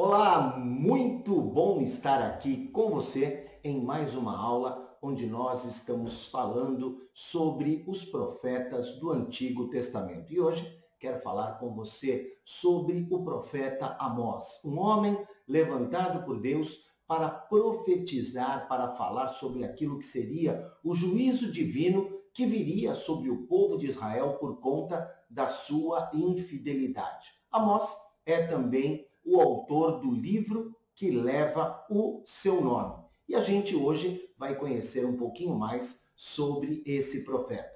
Olá, muito bom estar aqui com você em mais uma aula onde nós estamos falando sobre os profetas do Antigo Testamento. E hoje quero falar com você sobre o profeta Amós, um homem levantado por Deus para profetizar, para falar sobre aquilo que seria o juízo divino que viria sobre o povo de Israel por conta da sua infidelidade. Amós é também o autor do livro que leva o seu nome. E a gente hoje vai conhecer um pouquinho mais sobre esse profeta.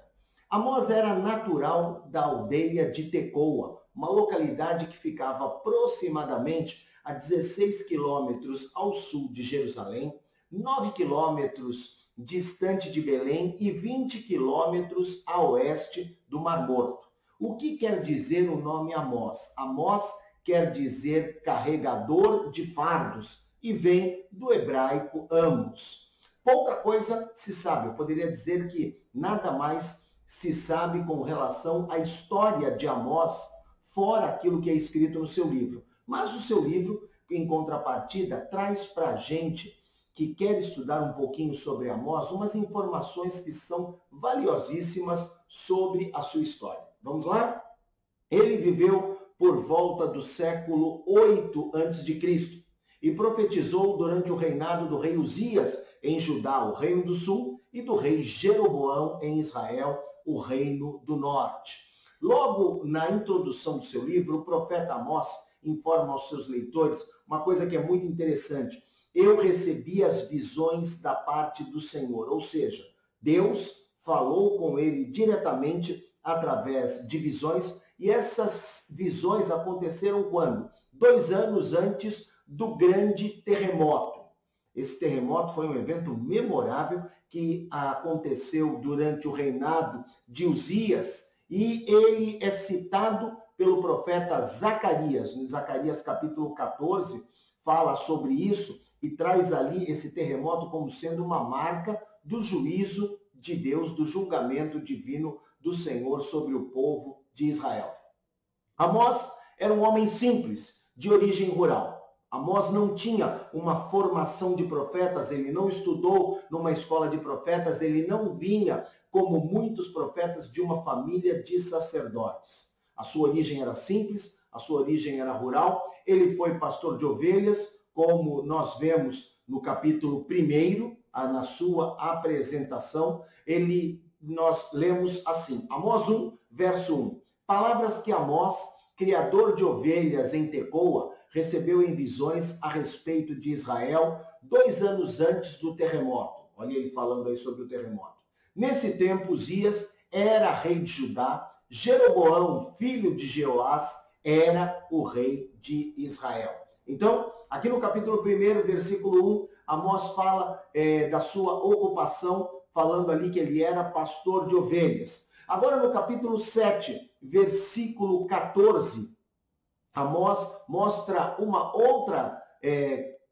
Amós era natural da aldeia de Tecoa, uma localidade que ficava aproximadamente a 16 quilômetros ao sul de Jerusalém, 9 quilômetros distante de Belém e 20 quilômetros a oeste do Mar Morto. O que quer dizer o nome Amós? Amós quer dizer carregador de fardos e vem do hebraico amos. Pouca coisa se sabe, eu poderia dizer que nada mais se sabe com relação à história de Amós, fora aquilo que é escrito no seu livro. Mas o seu livro, em contrapartida, traz para a gente que quer estudar um pouquinho sobre Amós, umas informações que são valiosíssimas sobre a sua história. Vamos lá? Ele viveu por volta do século 8 a.C. e profetizou durante o reinado do rei Uzias em Judá, o reino do sul, e do rei Jeroboão em Israel, o reino do norte. Logo na introdução do seu livro, o profeta Amós informa aos seus leitores uma coisa que é muito interessante. Eu recebi as visões da parte do Senhor, ou seja, Deus falou com ele diretamente através de visões. E essas visões aconteceram quando? 2 anos antes do grande terremoto. Esse terremoto foi um evento memorável que aconteceu durante o reinado de Uzias e ele é citado pelo profeta Zacarias. No Zacarias capítulo 14 fala sobre isso e traz ali esse terremoto como sendo uma marca do juízo de Deus, do julgamento divino do Senhor sobre o povo de Israel. Amós era um homem simples, de origem rural. Amós não tinha uma formação de profetas, ele não estudou numa escola de profetas, ele não vinha, como muitos profetas, de uma família de sacerdotes. A sua origem era simples, a sua origem era rural, ele foi pastor de ovelhas, como nós vemos no capítulo 1, na sua apresentação, nós lemos assim, Amós 1, verso 1. Palavras que Amós, criador de ovelhas em Tecoa, recebeu em visões a respeito de Israel 2 anos antes do terremoto. Olha ele falando aí sobre o terremoto. Nesse tempo, Uzias era rei de Judá, Jeroboão, filho de Jeoás, era o rei de Israel. Então, aqui no capítulo 1, versículo 1, Amós fala da sua ocupação, falando ali que ele era pastor de ovelhas. Agora no capítulo 7, versículo 14, Amós mostra uma outra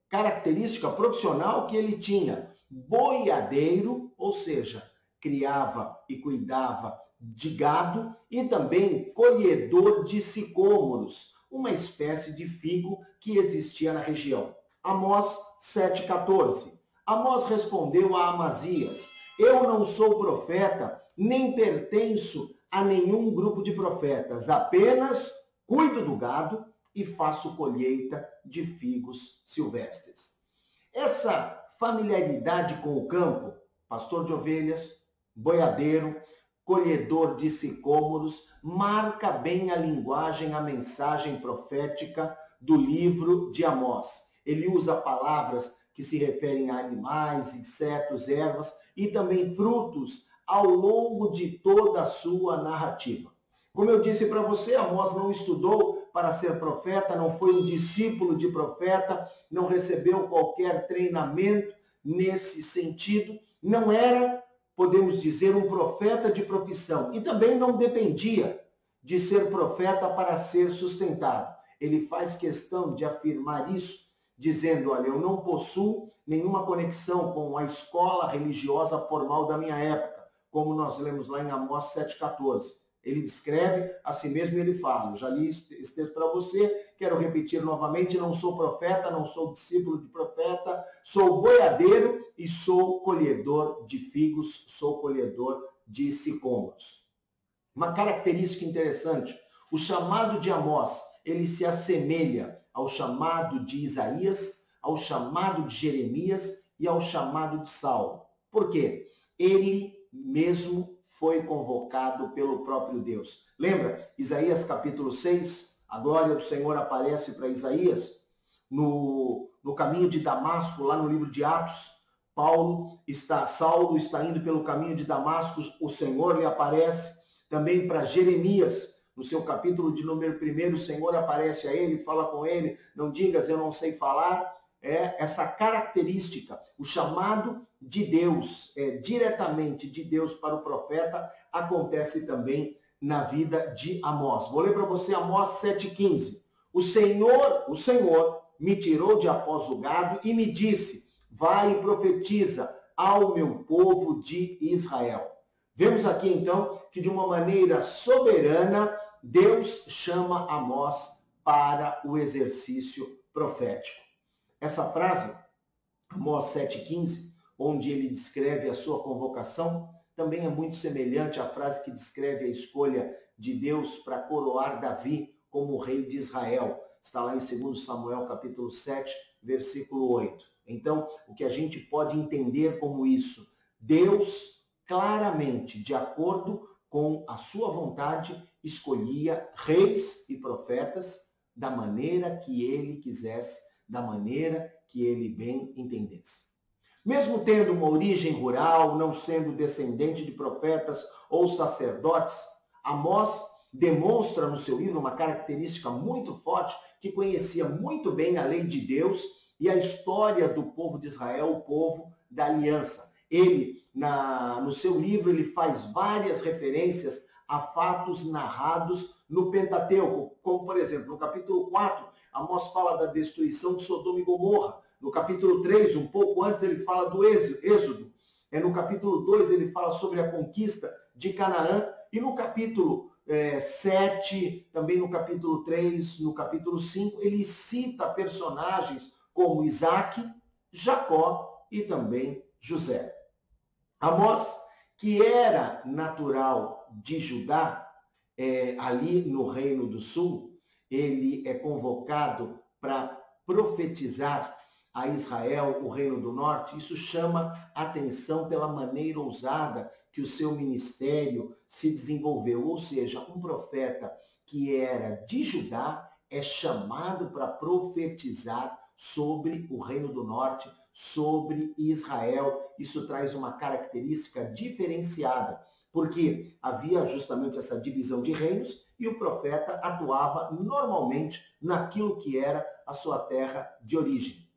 característica profissional que ele tinha. Boiadeiro, ou seja, criava e cuidava de gado, e também colhedor de sicômoros, uma espécie de figo que existia na região. Amós 7,14. Amós respondeu a Amazias, eu não sou profeta, nem pertenço a nenhum grupo de profetas, apenas cuido do gado e faço colheita de figos silvestres. Essa familiaridade com o campo, pastor de ovelhas, boiadeiro, colhedor de sicômoros, marca bem a linguagem, a mensagem profética do livro de Amós. Ele usa palavras que se referem a animais, insetos, ervas e também frutos ao longo de toda a sua narrativa. Como eu disse para você, Amós não estudou para ser profeta, não foi um discípulo de profeta, não recebeu qualquer treinamento nesse sentido, não era, podemos dizer, um profeta de profissão e também não dependia de ser profeta para ser sustentado. Ele faz questão de afirmar isso, dizendo, olha, eu não possuo nenhuma conexão com a escola religiosa formal da minha época, como nós lemos lá em Amós 7,14. Ele descreve a si mesmo e ele fala, eu já li esse texto para você, quero repetir novamente, não sou profeta, não sou discípulo de profeta, sou boiadeiro e sou colhedor de figos, sou colhedor de sicômoros. Uma característica interessante, o chamado de Amós, ele se assemelha ao chamado de Isaías, ao chamado de Jeremias e ao chamado de Saulo. Por quê? Ele mesmo foi convocado pelo próprio Deus. Lembra? Isaías capítulo 6, a glória do Senhor aparece para Isaías no caminho de Damasco, lá no livro de Atos. Saulo está indo pelo caminho de Damasco, o Senhor lhe aparece. Também para Jeremias, no seu capítulo de número 1, o Senhor aparece a ele, fala com ele, não digas eu não sei falar. Essa característica, o chamado de Deus, diretamente de Deus para o profeta, acontece também na vida de Amós. Vou ler para você Amós 7,15. O Senhor me tirou de após o gado e me disse, vai e profetiza ao meu povo de Israel. Vemos aqui então que de uma maneira soberana, Deus chama Amós para o exercício profético. Essa frase, Amós 7,15, onde ele descreve a sua convocação, também é muito semelhante à frase que descreve a escolha de Deus para coroar Davi como rei de Israel. Está lá em 2 Samuel capítulo 7, versículo 8. Então, o que a gente pode entender como isso? Deus, claramente, de acordo com a sua vontade, escolhia reis e profetas da maneira que ele quisesse, da maneira que ele bem entendesse. Mesmo tendo uma origem rural, não sendo descendente de profetas ou sacerdotes, Amós demonstra no seu livro uma característica muito forte, que conhecia muito bem a lei de Deus e a história do povo de Israel, o povo da aliança. Ele, no seu livro, ele faz várias referências a fatos narrados no Pentateuco, como, por exemplo, no capítulo 4, Amós fala da destruição de Sodoma e Gomorra. No capítulo 3, um pouco antes, ele fala do Êxodo. No capítulo 2, ele fala sobre a conquista de Canaã. E no capítulo 7, também no capítulo 3, no capítulo 5, ele cita personagens como Isaac, Jacó e também José. Amós, que era natural de Judá, ali no Reino do Sul, ele é convocado para profetizar a Israel, o Reino do Norte. Isso chama atenção pela maneira ousada que o seu ministério se desenvolveu. Ou seja, um profeta que era de Judá é chamado para profetizar sobre o Reino do Norte, sobre Israel. Isso traz uma característica diferenciada, porque havia justamente essa divisão de reinos e o profeta atuava normalmente naquilo que era a sua terra de origem.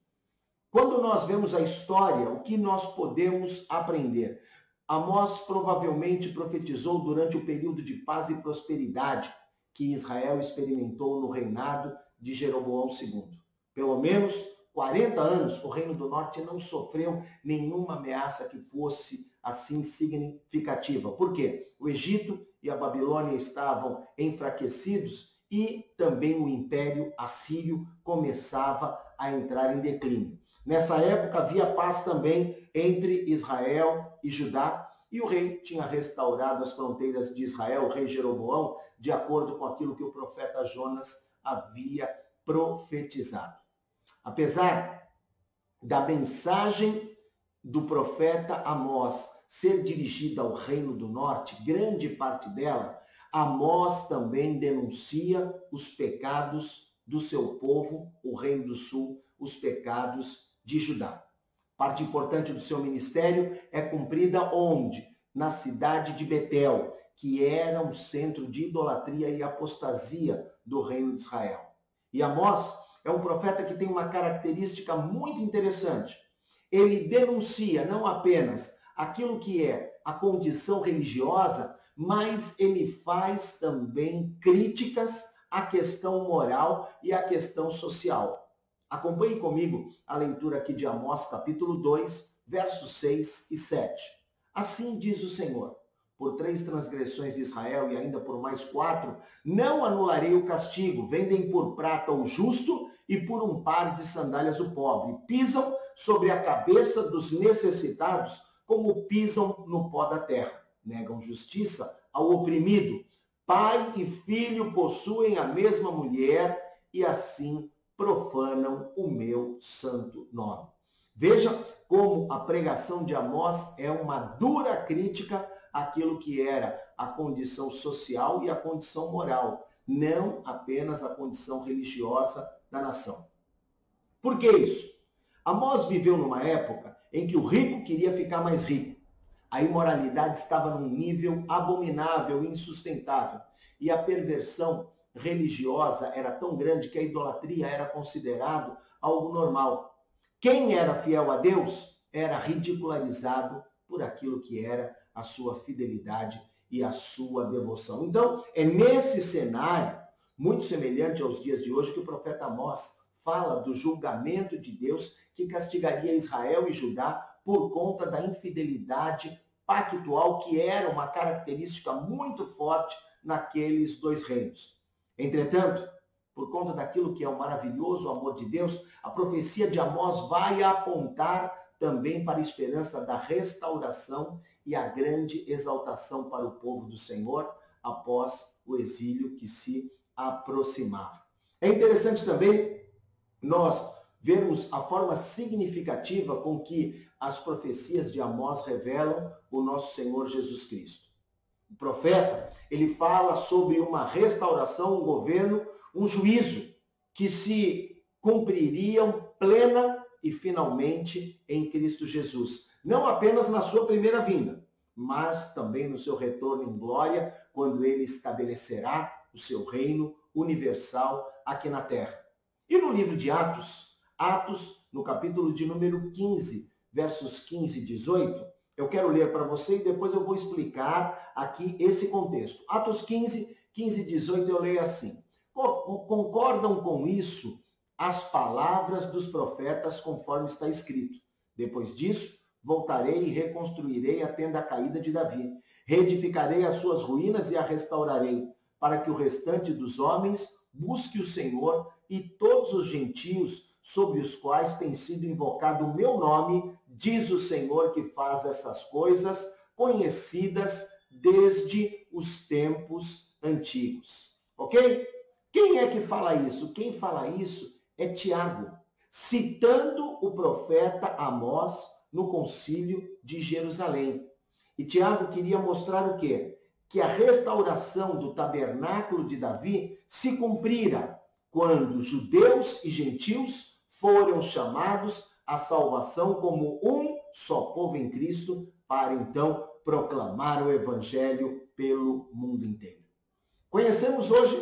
Quando nós vemos a história, o que nós podemos aprender? Amós provavelmente profetizou durante o período de paz e prosperidade que Israel experimentou no reinado de Jeroboão II. Pelo menos 40 anos, o Reino do Norte não sofreu nenhuma ameaça que fosse assim significativa. Por quê? O Egito e a Babilônia estavam enfraquecidos e também o Império Assírio começava a entrar em declínio. Nessa época havia paz também entre Israel e Judá, e o rei tinha restaurado as fronteiras de Israel, o rei Jeroboão, de acordo com aquilo que o profeta Jonas havia profetizado. Apesar da mensagem do profeta Amós ser dirigida ao Reino do Norte, grande parte dela, Amós também denuncia os pecados do seu povo, o Reino do Sul, os pecados de Judá. Parte importante do seu ministério é cumprida onde? Na cidade de Betel, que era um centro de idolatria e apostasia do Reino de Israel. E Amós é um profeta que tem uma característica muito interessante. Ele denuncia não apenas aquilo que é a condição religiosa, mas ele faz também críticas à questão moral e à questão social. Acompanhe comigo a leitura aqui de Amós, capítulo 2, versos 6 e 7. Assim diz o Senhor: por 3 transgressões de Israel e ainda por mais 4, não anularei o castigo. Vendem por prata o justo e por um par de sandálias o pobre. Pisam sobre a cabeça dos necessitados como pisam no pó da terra. Negam justiça ao oprimido. Pai e filho possuem a mesma mulher e assim profanam o meu santo nome. Veja como a pregação de Amós é uma dura crítica àquilo que era a condição social e a condição moral, não apenas a condição religiosa da nação. Por que isso? Amós viveu numa época em que o rico queria ficar mais rico. A imoralidade estava num nível abominável e insustentável. E a perversão religiosa era tão grande que a idolatria era considerado algo normal. Quem era fiel a Deus era ridicularizado por aquilo que era a sua fidelidade e a sua devoção. Então, é nesse cenário, muito semelhante aos dias de hoje, que o profeta Amós fala do julgamento de Deus que castigaria Israel e Judá por conta da infidelidade pactual, que era uma característica muito forte naqueles 2 reinos. Entretanto, por conta daquilo que é o maravilhoso amor de Deus, a profecia de Amós vai apontar também para a esperança da restauração e a grande exaltação para o povo do Senhor após o exílio que se aproximava. É interessante também nós vermos a forma significativa com que as profecias de Amós revelam o nosso Senhor Jesus Cristo. O profeta, ele fala sobre uma restauração, um governo, um juízo que se cumpririam plena e finalmente em Cristo Jesus. Não apenas na sua primeira vinda, mas também no seu retorno em glória, quando ele estabelecerá o seu reino universal aqui na terra. E no livro de Atos, no capítulo de número 15, versos 15 e 18, eu quero ler para você e depois eu vou explicar aqui esse contexto. Atos 15, 15 e 18 eu leio assim. Concordam com isso as palavras dos profetas conforme está escrito. Depois disso, voltarei e reconstruirei a tenda caída de Davi. Reedificarei as suas ruínas e a restaurarei, para que o restante dos homens busque o Senhor e todos os gentios sobre os quais tem sido invocado o meu nome, diz o Senhor que faz essas coisas conhecidas desde os tempos antigos. Ok? Quem é que fala isso? Quem fala isso é Tiago, citando o profeta Amós no concílio de Jerusalém. E Tiago queria mostrar o quê? Que a restauração do tabernáculo de Davi se cumprira quando judeus e gentios foram chamados à salvação como um só povo em Cristo, para então proclamar o evangelho pelo mundo inteiro. Conhecemos hoje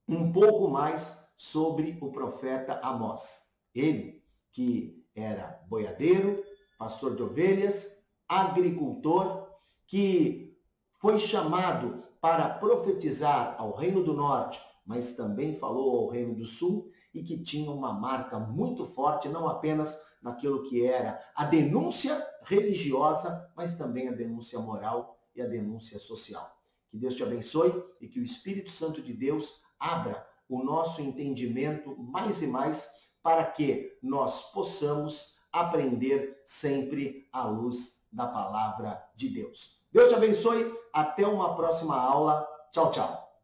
um pouco mais sobre o profeta Amós. Ele que era boiadeiro, pastor de ovelhas, agricultor, que foi chamado para profetizar ao Reino do Norte, mas também falou ao Reino do Sul, e que tinha uma marca muito forte, não apenas naquilo que era a denúncia religiosa, mas também a denúncia moral e a denúncia social. Que Deus te abençoe e que o Espírito Santo de Deus abra o nosso entendimento mais e mais para que nós possamos aprender sempre à luz da palavra de Deus. Deus te abençoe. Até uma próxima aula. Tchau, tchau.